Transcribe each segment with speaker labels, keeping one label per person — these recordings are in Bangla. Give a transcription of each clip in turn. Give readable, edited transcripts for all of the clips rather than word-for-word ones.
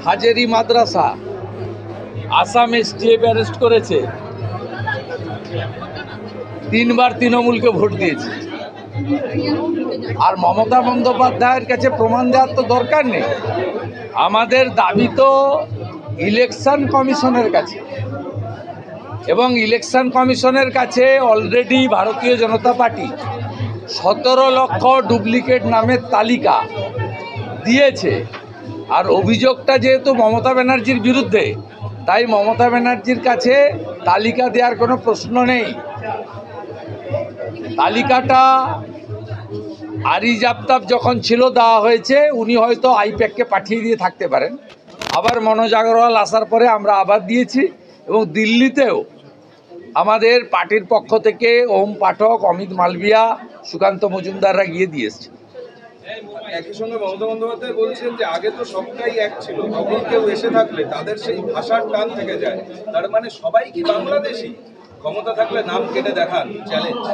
Speaker 1: হাজেরি মাদ্রাসা আসামে স্টেপ অ্যারেস্ট করেছে, 3 বার তৃণমূলকে ভোট দিয়েছে। আর মমতা বন্দ্যোপাধ্যায়ের কাছে প্রমাণ দেওয়ার তো দরকার নেই। আমাদের দাবি তো ইলেকশন কমিশনের কাছে, এবং ইলেকশন কমিশনের কাছে অলরেডি ভারতীয় জনতা পার্টি 17 লক্ষ ডুপ্লিকেট নামের তালিকা দিয়েছে। আর অভিযোগটা যেহেতু মমতা ব্যানার্জির বিরুদ্ধে, তাই মমতা ব্যানার্জির কাছে তালিকা দেওয়ার কোনো প্রশ্ন নেই। তালিকাটা আরিজ আফতাব যখন ছিল দেওয়া হয়েছে, উনি হয়তো আইপ্যাককে পাঠিয়ে দিয়ে থাকতে পারেন। আবার মনোজ আগরওয়াল আসার পরে আমরা আবার দিয়েছি, এবং দিল্লিতেও আমাদের পার্টির পক্ষ থেকে ওম পাঠক, অমিত মালভিয়া, সুকান্ত মজুমদাররা গিয়ে দিয়েছে।
Speaker 2: একই সঙ্গে মমতা বন্দ্যোপাধ্যায় বলছেন যে আগে তো সবটাই এক ছিল, তখন কেউ এসে থাকলে তাদের সেই ভাষার টান থেকে যায়। তার মানে সবাই কি বাংলাদেশি? ক্ষমতা থাকলে নাম কেটে দেখান, চ্যালেঞ্জ।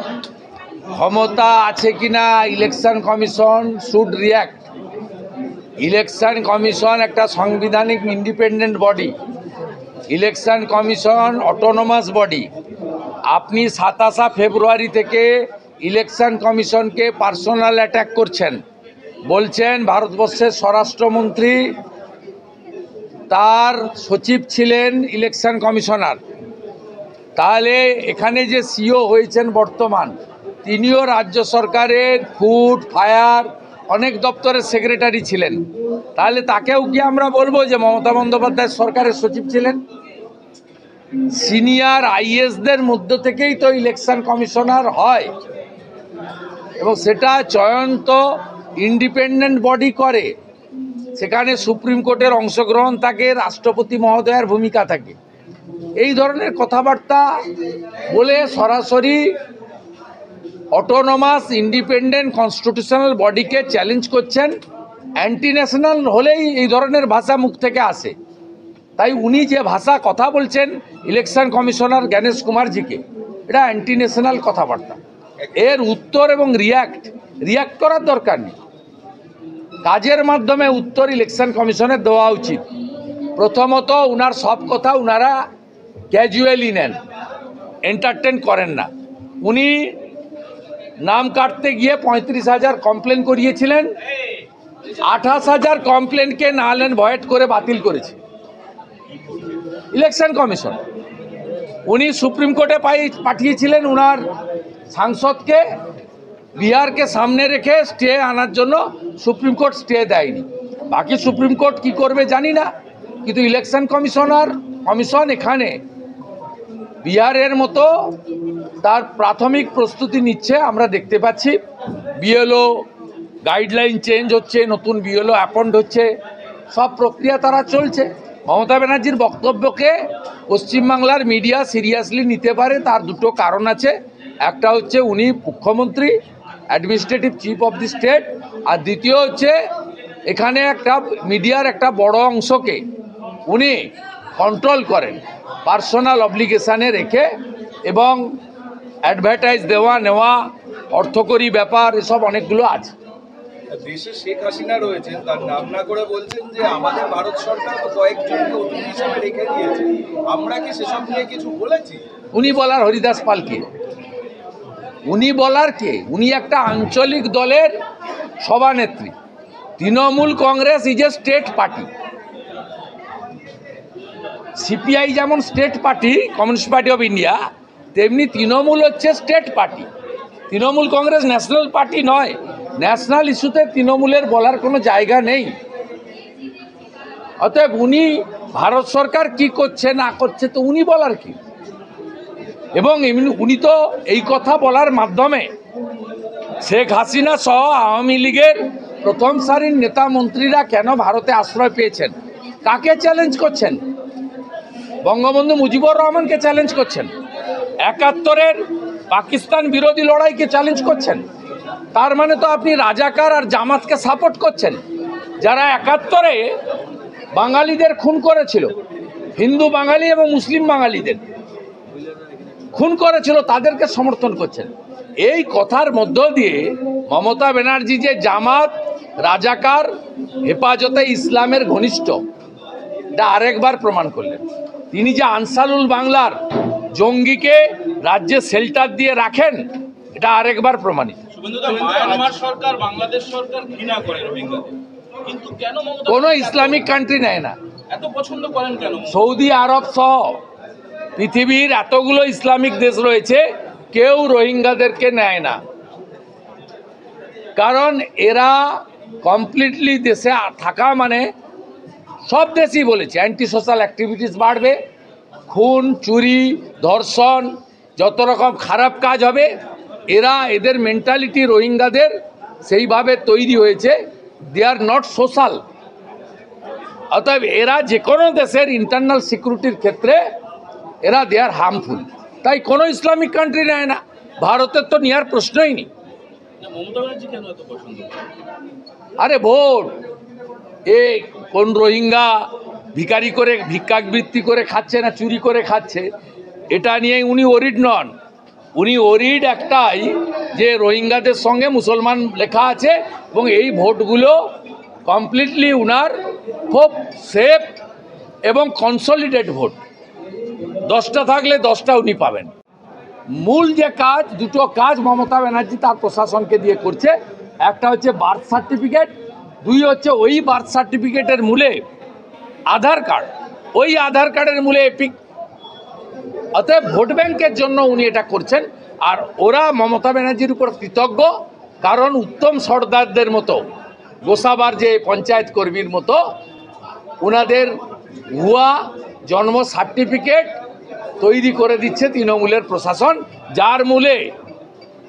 Speaker 1: ক্ষমতা আছে কিনা election commission should react. Election commission একটা সাংবিধানিক independent body. Election commission autonomous body. আপনি 27 ফেব্রুয়ারি থেকে ইলেকশন কমিশনকে পার্সোনাল অ্যাটাক করছেন, বলছেন ভারতবর্ষের স্বরাষ্ট্রমন্ত্রী তার সচিব ছিলেন ইলেকশন কমিশনার। তাহলে এখানে যে সিও হয়েছেন বর্তমান, তিনিও রাজ্য সরকারের ফুড, ফায়ার অনেক দপ্তরের সেক্রেটারি ছিলেন। তাহলে তাকেও কি আমরা বলবো যে মমতা বন্দ্যোপাধ্যায় সরকারের সচিব ছিলেন? সিনিয়র আইএসদের মধ্য থেকেই তো ইলেকশন কমিশনার হয়, এবং সেটা চয়ন্ত ইন্ডিপেন্ডেন্ট বডি করে। সেখানে সুপ্রিম কোর্টের অংশগ্রহণ থাকে, রাষ্ট্রপতি মহোদয়ের ভূমিকা থাকে। এই ধরনের কথাবার্তা বলে সরাসরি অটোনোমাস ইন্ডিপেন্ডেন্ট কনস্টিটিউশনাল বডিকে চ্যালেঞ্জ করছেন। অ্যান্টি ন্যাশনাল হলেই এই ধরনের ভাষা মুখ থেকে আসে। তাই উনি যে ভাষা কথা বলছেন ইলেকশন কমিশনার জ্ঞানেশ কুমারজিকে, এটা অ্যান্টি ন্যাশনাল কথাবার্তা। এর উত্তর এবং রিয়াক্ট করার দরকার নেই। কাজের মাধ্যমে উত্তর ইলেকশন কমিশনের দেওয়া উচিত। প্রথমত, উনার সব কথা উনারা ক্যাজুয়ালি নেন, এন্টারটেন করেন না। উনি নাম কাটতে গিয়ে 35,000 কমপ্লেন করিয়েছিলেন, 28,000 কমপ্লেনকে নাল অ্যান্ড ভয়েড করে বাতিল করেছে ইলেকশন কমিশন। উনি সুপ্রিম কোর্টে পাঠিয়েছিলেন উনার সাংসদকে, বিহারকে সামনে রেখে স্টে আনার জন্য। সুপ্রিম কোর্ট স্টে দেয়নি। বাকি সুপ্রিম কোর্ট কি করবে জানি না, কিন্তু ইলেকশন কমিশন এখানে বিহারের মতো তার প্রাথমিক প্রস্তুতি নিচ্ছে। আমরা দেখতে পাচ্ছি বিএলও গাইডলাইন চেঞ্জ হচ্ছে, নতুন বিএলও অ্যাপয়েন্ট হচ্ছে, সব প্রক্রিয়া তারা চলছে। মমতা ব্যানার্জির বক্তব্যকে পশ্চিমবাংলার মিডিয়া সিরিয়াসলি নিতে পারে, তার দুটো কারণ আছে। একটা হচ্ছে উনি মুখ্যমন্ত্রী, administrative chief of the state, আর দ্বিতীয় হচ্ছে এখানে একটা মিডিয়ার একটা বড় অংশকে উনি কন্ট্রোল করেন পার্সোনাল অব্লিগেশনে রেখে, এবং অ্যাডভার্টাইজ দেওয়া নেওয়া, অর্থকরী ব্যাপার, এসব অনেকগুলো আছে।
Speaker 2: দেশে শেখ হাসিনা রয়েছেন, তার নাম না করে বলছেন যে আমাদের ভারত সরকার তো কয়েকজনকে অতিথি হিসেবে রেখে দিয়েছে, আমরা কি সেসব নিয়ে কিছু বলেছি?
Speaker 1: উনি বলার হরিদাস পালকে? উনি বলার কে? উনি একটা আঞ্চলিক দলের সভানেত্রী। Trinamool Congress is a state party. CPI যেমন state party, communist party of India, তেমনি তৃণমূল হচ্ছে state party. Trinamool Congress national party নয়। ন্যাশনাল ইস্যুতে তৃণমূলের বলার কোনো জায়গা নেই। অতএব উনি ভারত সরকার কি করছে না করছে তো উনি বলার কি? এবং উনি তো এই কথা বলার মাধ্যমে শেখ হাসিনা সহ আওয়ামী লীগের প্রথম সারির নেতা মন্ত্রীরা কেন ভারতে আশ্রয় পেয়েছেন, কাকে চ্যালেঞ্জ করছেন? বঙ্গবন্ধু মুজিবুর রহমানকে চ্যালেঞ্জ করছেন, 71-এর পাকিস্তান বিরোধী লড়াইকে চ্যালেঞ্জ করছেন। তার মানে তো আপনি রাজাকার আর জামাতকে সাপোর্ট করছেন, যারা 71-এ বাঙালিদের খুন করেছিল, হিন্দু বাঙালি এবং মুসলিম বাঙালিদের খুন করেছিল, তাদেরকে সমর্থন করছেন। এই কথার মধ্য দিয়ে মমতা ব্যানার্জি যে জামাত, রাজাকার, হেফাজতে ইসলামের ঘনিষ্ঠ, এটা আরেকবার প্রমাণ করলেন। তিনি যে আনসারুল বাংলার জঙ্গিকে রাজ্যে শেল্টার দিয়ে রাখেন, এটা আরেকবার প্রমাণিত।
Speaker 3: মায়ানমার সরকার, বাংলাদেশ সরকার ঘৃণা করে রোহিঙ্গাদের, কিন্তু কেন মমতা
Speaker 1: কোনো ইসলামিক কান্ট্রি নেয় না।
Speaker 3: এত পছন্দ করেন কেন?
Speaker 1: সৌদি আরব সহ পৃথিবীর এতগুলো ইসলামিক দেশ রয়েছে, কেউ রোহিঙ্গাদেরকে নেয় না। কারণ এরা কমপ্লিটলি দেশে থাকা মানে, সব দেশই বলেছে, অ্যান্টি সোশ্যাল অ্যাক্টিভিটিস বাড়বে, খুন, চুরি, ধর্ষণ, যত রকম খারাপ কাজ হবে। এদের মেন্টালিটি রোহিঙ্গাদের সেইভাবে তৈরি হয়েছে, দে আর নট সোশ্যাল। অতএব এরা যে কোনো দেশের ইন্টারনাল সিকিউরিটির ক্ষেত্রে দে আর হার্মফুল। তাই কোনো ইসলামিক কান্ট্রি নেয় না, ভারতের তো নেওয়ার প্রশ্নই নেই।
Speaker 3: মমতা ব্যানার্জি কেন এত পছন্দ করেন?
Speaker 1: আরে ভোট, কোন রোহিঙ্গা ভিখারি করে, ভিক্ষাবৃত্তি করে খাচ্ছে না চুরি করে খাচ্ছে, এটা নিয়ে উনি ওরিড নন। উনি ওরিড একটাই, যে রোহিঙ্গাদের সঙ্গে মুসলমান লেখা আছে এবং এই ভোটগুলো কমপ্লিটলি উনার খুব সেফ এবং কনসলিডেট ভোট। 10টা থাকলে 10টা উনি পাবেন। মূল যে কাজ, দুটো কাজ মমতা ব্যানার্জি তার প্রশাসনকে দিয়ে করছে। একটা হচ্ছে বার্থ সার্টিফিকেট, দুই হচ্ছে ওই বার্থ সার্টিফিকেটের মূলে আধার কার্ড, ওই আধার কার্ডের মূলে এপিক। অতএব ভোট ব্যাংকের জন্য উনি এটা করছেন। আর ওরা মমতা ব্যানার্জির উপর কৃতজ্ঞ, কারণ উত্তম সর্দারদের মতো, গোসাবার যে পঞ্চায়েত কর্মীর মতো, ওনাদের ভুয়া জন্ম সার্টিফিকেট তৈরি করে দিচ্ছে তৃণমূলের প্রশাসন, যার মূলে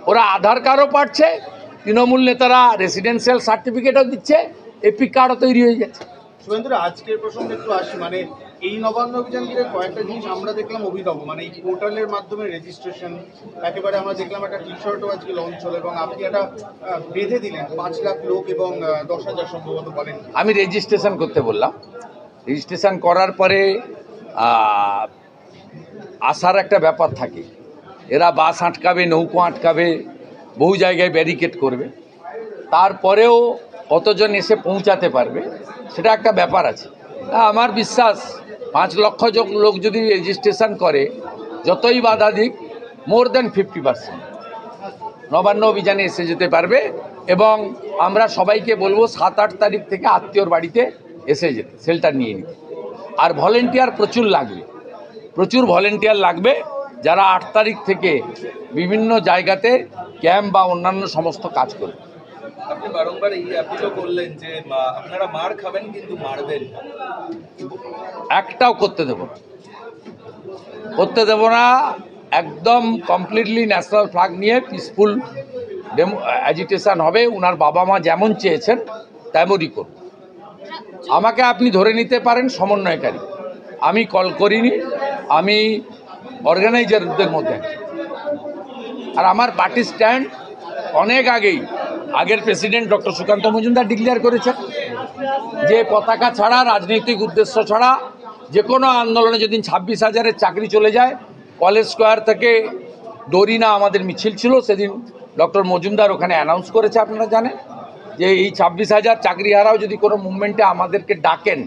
Speaker 1: ওরা আধার কার্ডও পাচ্ছে, তৃণমূল নেতারা রেসিডেন্সিয়াল সার্টিফিকেটও দিচ্ছে, এপিক কার্ডও তৈরি হয়ে যাচ্ছে।
Speaker 4: শুভেন্দুরা, আজকের প্রসঙ্গে একটু আসি, মানে এই নবান্ন অভিযান থেকে কয়েকটা জিনিস আমরা দেখলাম অভিনব, মানে এই পোর্টালের মাধ্যমে রেজিস্ট্রেশন, একেবারে আমরা দেখলাম একটা টি শার্টও আজকে লঞ্চ হলো, এবং আপনি একটা বেঁধে দিলেন 5 লাখ লোক এবং 10,000 সম্ভবত বলেন।
Speaker 1: আমি রেজিস্ট্রেশন করতে বললাম, রেজিস্ট্রেশন করার পরে আসার একটা ব্যাপার থাকে, এরা বাস আটকাবে, নৌকো আটকাবে, বহু জায়গায় ব্যারিকেড করবে, তারপরেও কতজন এসে পৌঁছাতে পারবে সেটা একটা ব্যাপার আছে। আমার বিশ্বাস 5 লক্ষ লোক যদি রেজিস্ট্রেশন করে, যতই বাধা দিক, মোর দ্যান 50% নবান্ন অভিযানে এসে যেতে পারবে। এবং আমরা সবাইকে বলবো 7-8 তারিখ থেকে আত্মীয়র বাড়িতে এসে যেতে, শেল্টার নিয়ে নিতে। আর ভলেন্টিয়ার প্রচুর লাগবে, প্রচুর ভলেন্টিয়ার লাগবে, যারা 8 তারিখ থেকে বিভিন্ন জায়গাতে ক্যাম্প বা অন্যান্য সমস্ত কাজ করবে।
Speaker 2: আপনি বারংবার এই অ্যাপিলও করলেন যে আপনারা মার খাবেন কিন্তু মারবেন না।
Speaker 1: একটাও করতে দেব না, করতে দেব না। একদম কমপ্লিটলি ন্যাশনাল ফ্ল্যাগ নিয়ে পিসফুল অ্যাজিটেশন হবে। ওনার বাবা মা যেমন চেয়েছেন তেমনই করব। আমাকে আপনি ধরে নিতে পারেন সমন্বয়কারী, আমি কল করিনি, আমি অর্গানাইজারদের মধ্যে। আর আমার পার্টি স্ট্যান্ড অনেক আগের president doctor Sukanta Majumdar declare করেছেন যে পতাকা ছাড়া, রাজনৈতিক উদ্দেশ্য ছাড়া যে কোনো আন্দোলনে যেদিন 26,000-এর চাকরি চলে যায়, কলেজ স্কোয়ার থেকে ডোরিনা আমাদের মিছিল ছিল, সেদিন ডক্টর মজুমদার ওখানে অ্যানাউন্স করেছে, আপনারা জানেন, যে এই 26,000 চাকরিহারাও যদি কোনো মুভমেন্টে আমাদেরকে ডাকেন,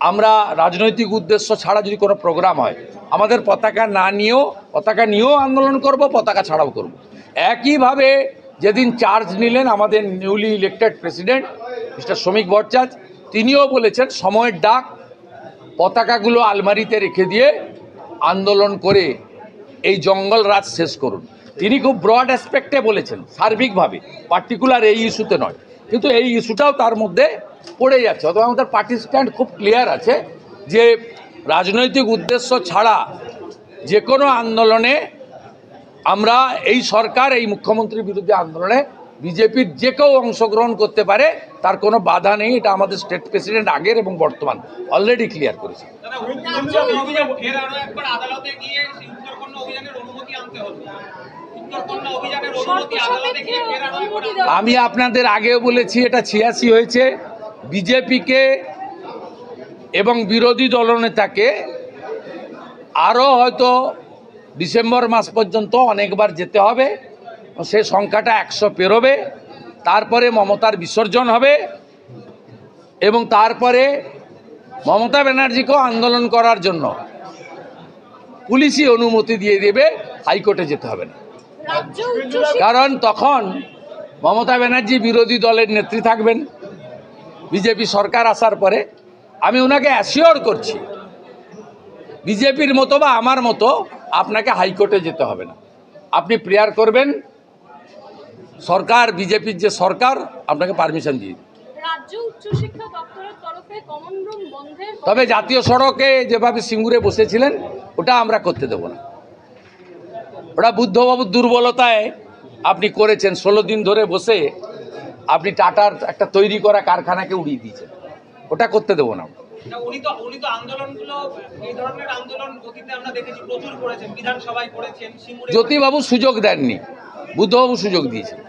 Speaker 1: আমরা রাজনৈতিক উদ্দেশ্য ছাড়া যদি কোনো প্রোগ্রাম হয়, আমাদের পতাকা নিয়েও আন্দোলন করব, পতাকা ছাড়াও করব। একইভাবে যেদিন চার্জ নিলেন আমাদের নিউলি ইলেক্টেড প্রেসিডেন্ট মিস্টার শ্রমিক ভট্টাচার্য, তিনিও বলেছেন সময়ের ডাক, পতাকাগুলো আলমারিতে রেখে দিয়ে আন্দোলন করে এই জঙ্গল রাজ শেষ করুন। তিনি খুব ব্রড অ্যাসপেক্টে বলেছেন, সার্বিকভাবে, পার্টিকুলার এই ইস্যুতে নয়, কিন্তু এই ইস্যুটাও তার মধ্যে পড়ে যাচ্ছে। অথবা আমাদের পার্টি স্ট্যান্ড খুব ক্লিয়ার আছে যে রাজনৈতিক উদ্দেশ্য ছাড়া যে কোনো আন্দোলনে আমরা, এই সরকার, এই মুখ্যমন্ত্রীর বিরুদ্ধে আন্দোলনে বিজেপির যে কেউ অংশগ্রহণ করতে পারে, তার কোনো বাধা নেই। এটা আমাদের স্টেট প্রেসিডেন্ট আগের এবং বর্তমান অলরেডি ক্লিয়ার করেছে। আমি আপনাদের আগেও বলেছি, এটা 86 হয়েছে। বিজেপিকে এবং বিরোধী দলনেতাকে আরও হয়তো ডিসেম্বর মাস পর্যন্ত অনেকবার যেতে হবে। সে সংখ্যাটা 100 পেরোবে, তারপরে মমতার বিসর্জন হবে এবং তারপরে মমতা ব্যানার্জিকেও আন্দোলন করার জন্য পুলিশই অনুমতি দিয়ে দেবে, হাইকোর্টে যেতে হবে না।
Speaker 5: রাজ্য উচ্চ
Speaker 1: কারণ তখন মমতা ব্যানার্জি বিরোধী দলের নেত্রী থাকবেন। বিজেপি সরকার আসার পরে আমি ওনাকে অ্যাসিওর করছি, বিজেপির মতো বা আমার মতো আপনাকে হাইকোর্টে যেতে হবে না। আপনি প্রেয়ার করবেন, সরকার বিজেপির যে সরকার আপনাকে পারমিশন দিয়ে দেবে।
Speaker 5: রাজ্য উচ্চশিক্ষা দপ্তরের তরফে কমন রুম বন্ধের
Speaker 1: তবে জাতীয় সড়কে যেভাবে সিঙ্গুরে বসেছিলেন ওটা আমরা করতে দেব না। ওটা বুদ্ধবাবুর দুর্বলতায় আপনি করেছেন, 16 দিন ধরে বসে আপনি টাটার একটা তৈরি করা কারখানাকে উড়িয়ে দিয়েছেন, ওটা করতে দেবো না।
Speaker 6: না, উনি তো আন্দোলনগুলো, এই ধরনের আন্দোলন অতীতে আমরা দেখেছি প্রচুর করেছেন, বিধানসভায় করেছেন, সিঙ্গুরে
Speaker 1: জ্যোতিবাবু সুযোগ দেননি, বুদ্ধবাবু সুযোগ দিয়েছেন।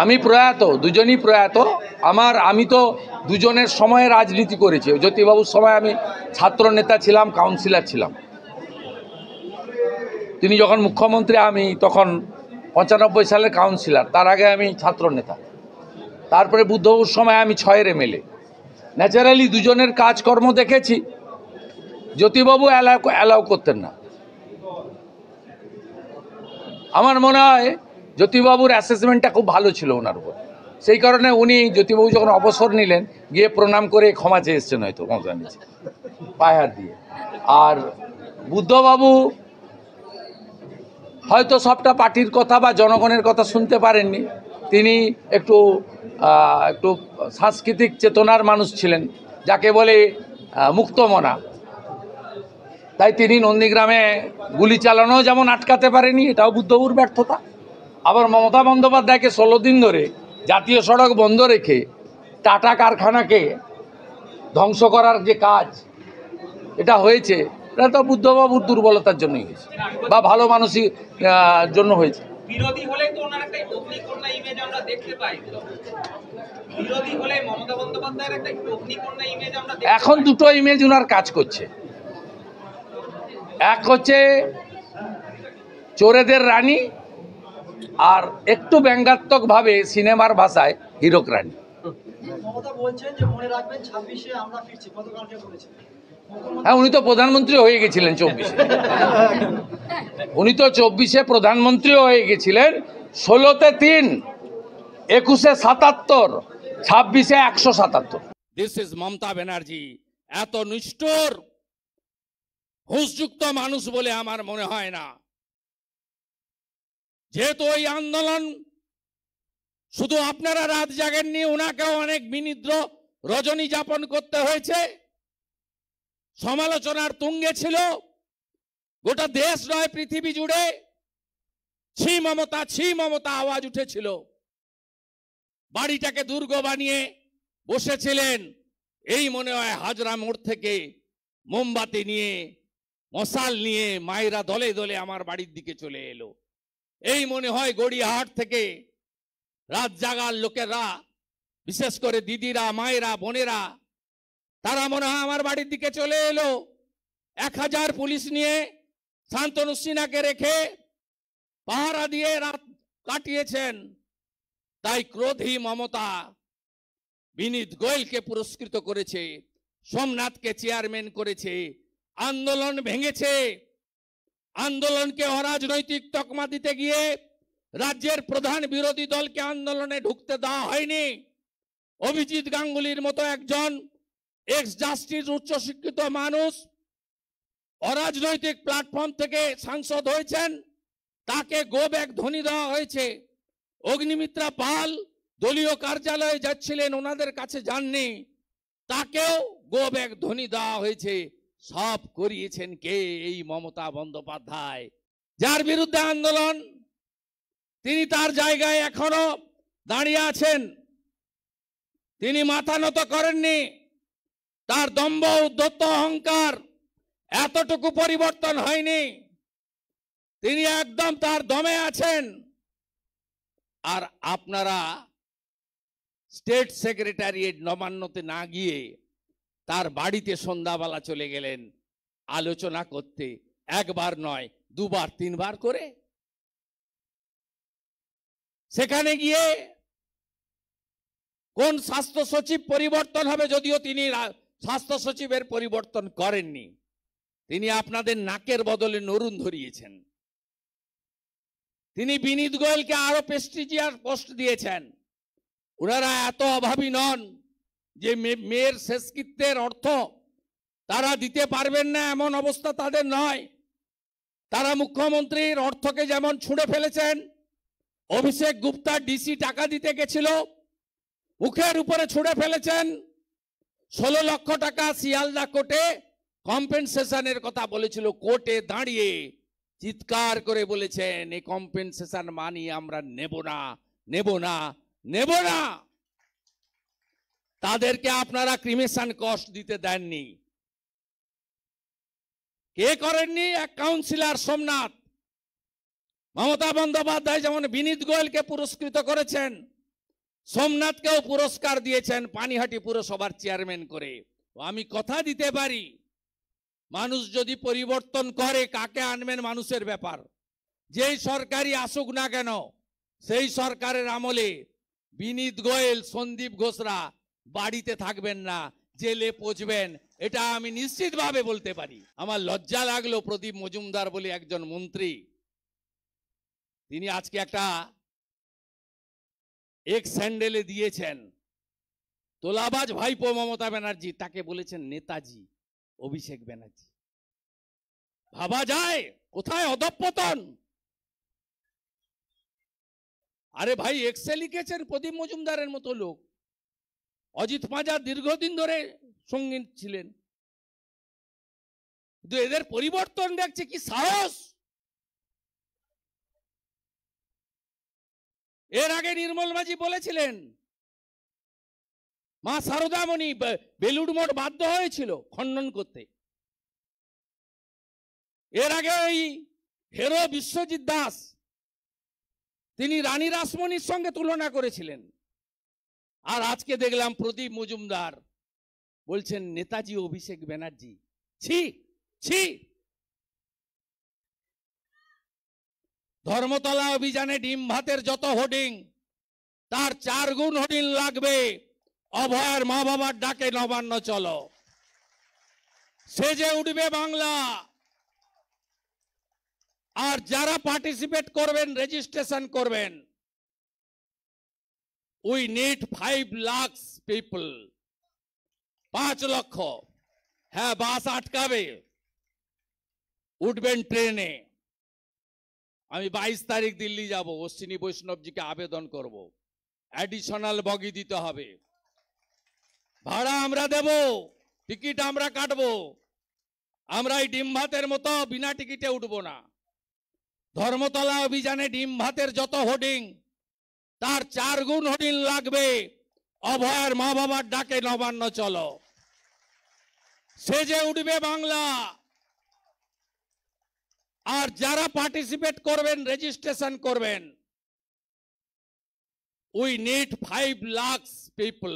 Speaker 1: আমি প্রয়াত, দুজনই প্রয়াত। আমি তো দুজনের সময়ে রাজনীতি করেছি। জ্যোতিবাবুর সময় আমি ছাত্র নেতা ছিলাম, কাউন্সিলর ছিলাম। তিনি যখন মুখ্যমন্ত্রী, আমি তখন 95 সালের কাউন্সিলর, তার আগে আমি ছাত্র নেতা। তারপরে বুদ্ধবাবুর সময় আমি 6-এর এমএলএ। ন্যাচারালি দুজনের কাজকর্ম দেখেছি। জ্যোতিবাবু অ্যালাউ করতেন না। আমার মনে হয় জ্যোতিবাবুর অ্যাসেসমেন্টটা খুব ভালো ছিল ওনার উপর, সেই কারণে উনি, জ্যোতিবাবু যখন অবসর নিলেন, গিয়ে প্রণাম করে ক্ষমা চেয়ে এসছেন হয়তো মমতা নিচে পায়ে হাত দিয়ে। আর বুদ্ধবাবু হয়তো সবটা পার্টির কথা বা জনগণের কথা শুনতে পারেননি। তিনি একটু সাংস্কৃতিক চেতনার মানুষ ছিলেন, যাকে বলে মুক্তমনা। তাই তিনি নন্দীগ্রামে গুলি চালানো যেমন আটকাতে পারেনি, এটাও বুদ্ধবাবুর ব্যর্থতা। আবার মমতা বন্দ্যোপাধ্যায়কে 16 দিন ধরে জাতীয় সড়ক বন্ধ রেখে টাটা কারখানাকে ধ্বংস করার যে কাজ এটা হয়েছে, এটা তো বুদ্ধবাবুর দুর্বলতার জন্যই হয়েছে, বা ভালো মানুষই জন্য হয়েছে।
Speaker 6: বিরোধী হলে তো ওনার একটা অগ্নিকন্যা ইমেজ আমরা দেখতে পাই। বিরোধী হলে মমতা বন্দ্যোপাধ্যায়ের একটা অগ্নিকন্যা ইমেজ আমরা দেখতে
Speaker 1: এখন দুটো ইমেজ ওনার কাজ করছে। এক হচ্ছে চোরেদের রানী, আর একটু ব্যঙ্গাত্মকভাবে সিনেমার ভাষায় হিরক রানী।
Speaker 7: মমতা বলছেন যে মনে রাখবেন 26-এ আমরা ফিরছি, গতকালকে বলেছেন।
Speaker 1: হ্যাঁ, উনি তো প্রধানমন্ত্রী হয়ে গেছিলেন 24-এ। উনি তো 24-এ প্রধানমন্ত্রী হয়ে গেছিলেন। 16-তে 3, 21-এ 77, 26-এ 177। This is Mamata Banerjee. এত নিষ্ঠুর হুঁশযুক্ত মানুষ বলে আমার মনে হয় না। যেহেতু ওই আন্দোলন শুধু আপনারা রাত জাগেননি, ওনাকেও অনেক বিনিদ্র রজনী যাপন করতে হয়েছে। সমালোচনার তুঙ্গে ছিল গোটা দেশ নয়, পৃথিবী জুড়ে ছি মমতা, ছি মমতা আওয়াজ উঠেছিল। বাড়িটাকে দুর্গ বানিয়ে বসেছিলেন। এই মনে হয় হাজরা মোড় থেকে মোমবাতি নিয়ে, মশাল নিয়ে মায়েরা দলে দলে আমার বাড়ির দিকে চলে এলো। এই মনে হয় গড়িয়াহাট থেকে রাত জাগার লোকেরা, বিশেষ করে দিদিরা, মায়েরা, বোনেরা, তারা মনে হয় আমার বাড়ির দিকে চলে এলো। 1000 পুলিশ নিয়ে শান্তনু সিনহাকে রেখে পাহারা দিয়ে রাত কাটিয়েছেন। তাই ক্রোধী মমতা বিনীত গোয়েলকে পুরস্কৃত করেছে, সোমনাথকে চেয়ারম্যান করেছে, আন্দোলন ভেঙেছে। আন্দোলনকে অরাজনৈতিক তকমা দিতে গিয়ে রাজ্যের প্রধান বিরোধী দলকে আন্দোলনে ঢুকতে দেওয়া হয়নি। অভিজিৎ গাঙ্গুলির মতো একজন এক্স জাস্টিস উচ্চশিক্ষিত মানুষ অরাজনৈতিক প্ল্যাটফর্ম থেকে সাংসদ হয়েছেন, তাকে গো ব্যাক ধ্বনি দেওয়া হয়েছে। অগ্নিমিত্রা পাল দলীয় কার্যালয়ে যাচ্ছিলেন, ওনাদের কাছে যাননি, তাকেও গো ব্যাক ধ্বনি দেওয়া হয়েছে। সব করিয়েছেন কে? এই মমতা বন্দ্যোপাধ্যায়, যার বিরুদ্ধে আন্দোলন। তিনি তার জায়গায় এখনো দাঁড়িয়ে আছেন, তিনি মাথা নত করেননি। তার দম্ভ, উদ্ধত্ত, অহংকার এতটুকু পরিবর্তন হয়নি। তিনি একদম তার দমে আছেন। আর আপনারা স্টেট সেক্রেটারিয়েট নবান্নতে না গিয়ে তার বাড়িতে সন্ধ্যাবেলা চলে গেলেন আলোচনা করতে, একবার নয়, 2বার 3বার করে। সেখানে গিয়ে কোন স্বাস্থ্য সচিব পরিবর্তন হবে, যদিও তিনি স্বাস্থ্য সচিবের পরিবর্তন করেননি, তিনি আপনাদের নাকের বদলে নরুন ধরিয়েছেন। তিনি বিনীত গোয়েলকে আরো প্রেস্টিজিয়াস পোস্ট দিয়েছেন। ওনারা এত অভাবী নন যে মেয়ের শেষকৃত্যের অর্থ তারা দিতে পারবেন না, এমন অবস্থা তাদের নয়। তারা মুখ্যমন্ত্রীর অর্থকে যেমন ছুঁড়ে ফেলেছেন, অভিষেক গুপ্তা ডিসি টাকা দিতে গেছিল, মুখের উপরে ছুঁড়ে ফেলেছেন। 16 লক্ষ টাকা শিয়ালদা কোর্টে কম্পেনসেশনের কথা বলেছিল, কোর্টে দাঁড়িয়ে চিৎকার করে বলেছেন এই কম্পেনসেশন মানি আমরা নেব না, নেব না, নেব না। তাদেরকে আপনারা ক্রিমেশন কস্ট দিতে দেননি। কে করেননি? এক কাউন্সিলর সোমনাথ। মমতা বন্দ্যোপাধ্যায় যেমন বিনীত গোয়েলকে পুরস্কৃত করেছেন, সোমনাথকেও পুরস্কার দিয়েছেন পানিহাটি পুরসভার চেয়ারম্যান করে। আমি কথা দিতে পারি, মানুষ যদি পরিবর্তন করে, কাকে আনবেন মানুষের ব্যাপার। যেই সরকারই আসুক না কেন, সেই সরকারের আমলে বিনীত গোয়েল, সন্দীপ ঘোষরা বাড়িতে থাকবেন না, জেলে পচবেন, এটা আমি নিশ্চিতভাবে বলতে পারি। আমার লজ্জা লাগলো, প্রদীপ মজুমদার বলে একজন মন্ত্রী, তিনি আজকে একটা এক স্যান্ডেলে দিয়েছেন তোলাবাজ ভাইপো মমতা ব্যানার্জি, তাকে বলেছেন নেতাজি অভিষেক ব্যানার্জি। ভাবা যায় কোথায় অধঃপতন। আরে ভাই, এক্সে লিখেছেন প্রদীপ মজুমদারের মতো লোক, অজিত পাঁজার দীর্ঘদিন ধরে সঙ্গী ছিলেন, কিন্তু এদের পরিবর্তন দেখছে, কি সাহস। এর আগে নির্মল মাঝি বলেছিলেন মা সারদামণি বেলুড় মঠ বাধ্য হয়েছিল খণ্ডন করতে। এর আগে ওই হেরো বিশ্বজিৎ দাস, তিনি রানী রাসমণির সঙ্গে তুলনা করেছিলেন। আর আজকে দেখলাম প্রদীপ মজুমদার বলছেন নেতাজি অভিষেক ব্যানার্জি। ছি ছি। ধর্মতলা অভিযানে ডিম ভাতের যত হোর্ডিং, তার 4 গুণ হোর্ডিং লাগবে অভয়ের মা বাবার ডাকে নবান্ন চলো। সেজে উঠবে বাংলা। আর যারা পার্টিসিপেট করবেন, রেজিস্ট্রেশন করবেন, উই নিড 5 লাখ পিপল, 5 লক্ষ। হ্যাঁ, বাস আটকাবে, উঠবেন ট্রেনে। আমি 22 তারিখ দিল্লি যাব, অশ্বিনী বৈষ্ণবজিকে আবেদন করব, অ্যাডিশনাল বগি দিতে হবে। ভাড়া আমরা দেব, টিকিট আমরা কাটবো। আমরা এই ডিম ভাতের মতো বিনা টিকিটে উঠবো না। ধর্মতলা অভিযানে ডিম ভাতের যত হোর্ডিং, তার 4 গুণ হোর্ডিং লাগবে অভয়ের মা বাবার ডাকে নবান্ন চলো। সেজে উঠবে বাংলা। আর যারা পার্টিসিপেট করবেন, রেজিস্ট্রেশন করবেন, উই নিড 5 লাখ পিপল,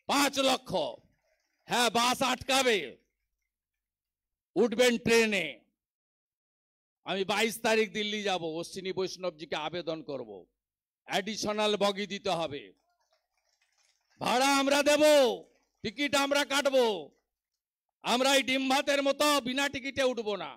Speaker 1: 5 লক্ষ। হ্যাঁ, বাস আটকাবে, উঠবেন ট্রেনে। আমি 22 তারিখ দিল্লি যাব, অশ্বিনী বৈষ্ণবজিকে আবেদন করব, অ্যাডিশনাল বগি দিতে হবে। ভাড়া আমরা দেব, টিকিট আমরা কাটবো। আমরা এই ডিম ভাতের মতো বিনা টিকিটে উঠবো না।